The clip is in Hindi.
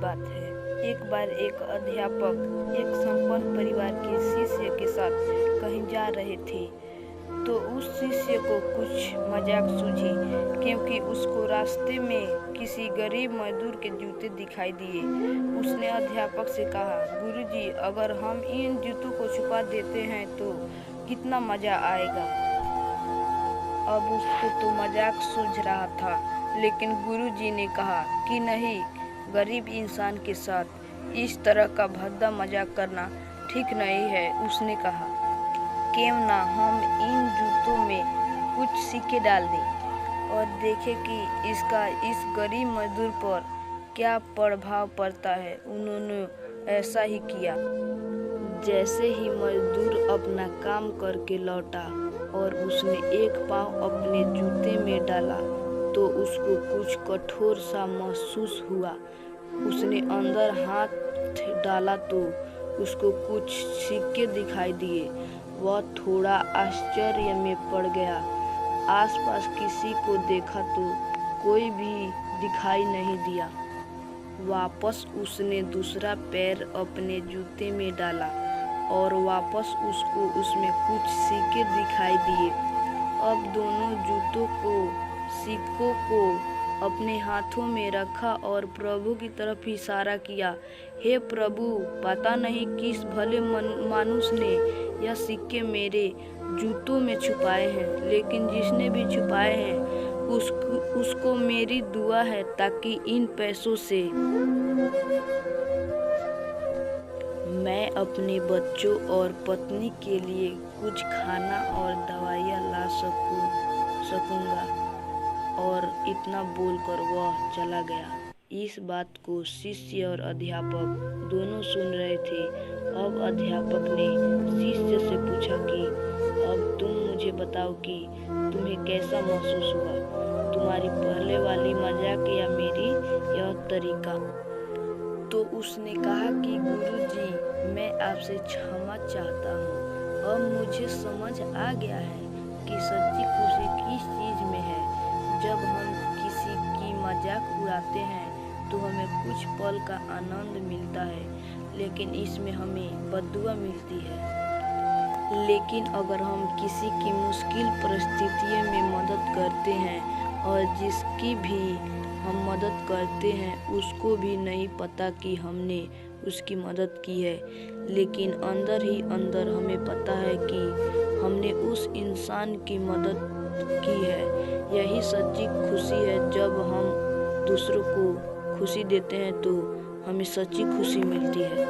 बात है। एक बार एक अध्यापक एक संपन्न परिवार के शिष्य के साथ कहीं जा रहे थे, तो उस शिष्य को कुछ मजाक सूझी, क्योंकि उसको रास्ते में किसी गरीब मजदूर के जूते दिखाई दिए। उसने अध्यापक से कहा, गुरुजी, अगर हम इन जूतों को छुपा देते हैं तो कितना मजा आएगा। अब उसको तो मजाक सूझ रहा था, लेकिन गुरुजी ने कहा कि नहीं, गरीब इंसान के साथ इस तरह का भद्दा मजाक करना ठीक नहीं है। उसने कहा, क्यों ना हम इन जूतों में कुछ सिक्के डाल दें और देखें कि इसका इस गरीब मजदूर पर क्या प्रभाव पड़ता है। उन्होंने ऐसा ही किया। जैसे ही मजदूर अपना काम करके लौटा और उसने एक पाँव अपने जूते में डाला, तो उसको कुछ कठोर सा महसूस हुआ। उसने अंदर हाथ डाला तो उसको कुछ सिक्के दिखाई दिए। वह थोड़ा आश्चर्य में पड़ गया। आसपास किसी को देखा तो कोई भी दिखाई नहीं दिया। वापस उसने दूसरा पैर अपने जूते में डाला और वापस उसको उसमें कुछ सिक्के दिखाई दिए। अब दोनों जूतों को सिक्कों को अपने हाथों में रखा और प्रभु की तरफ इशारा किया। हे प्रभु, पता नहीं किस भले मानुष ने यह सिक्के मेरे जूतों में छुपाए हैं, लेकिन जिसने भी छुपाए हैं उसको मेरी दुआ है, ताकि इन पैसों से मैं अपने बच्चों और पत्नी के लिए कुछ खाना और दवाइयाँ ला सकूँगा। और इतना बोलकर वह चला गया। इस बात को शिष्य और अध्यापक दोनों सुन रहे थे। अब अध्यापक ने शिष्य से पूछा कि अब तुम मुझे बताओ कि तुम्हें कैसा महसूस हुआ, तुम्हारी पहले वाली मजाक या मेरी यह तरीका। तो उसने कहा कि गुरुजी, मैं आपसे क्षमा चाहता हूँ। अब मुझे समझ आ गया है कि सच्ची खुशी किस चीज़ में है। जब हम किसी की मजाक उड़ाते हैं तो हमें कुछ पल का आनंद मिलता है, लेकिन इसमें हमें बद्दुआ मिलती है। लेकिन अगर हम किसी की मुश्किल परिस्थितियों में मदद करते हैं और जिसकी भी हम मदद करते हैं उसको भी नहीं पता कि हमने उसकी मदद की है, लेकिन अंदर ही अंदर हमें पता है कि हमने उस इंसान की मदद की है। यही सच्ची खुशी है। जब हम दूसरों को खुशी देते हैं तो हमें सच्ची खुशी मिलती है।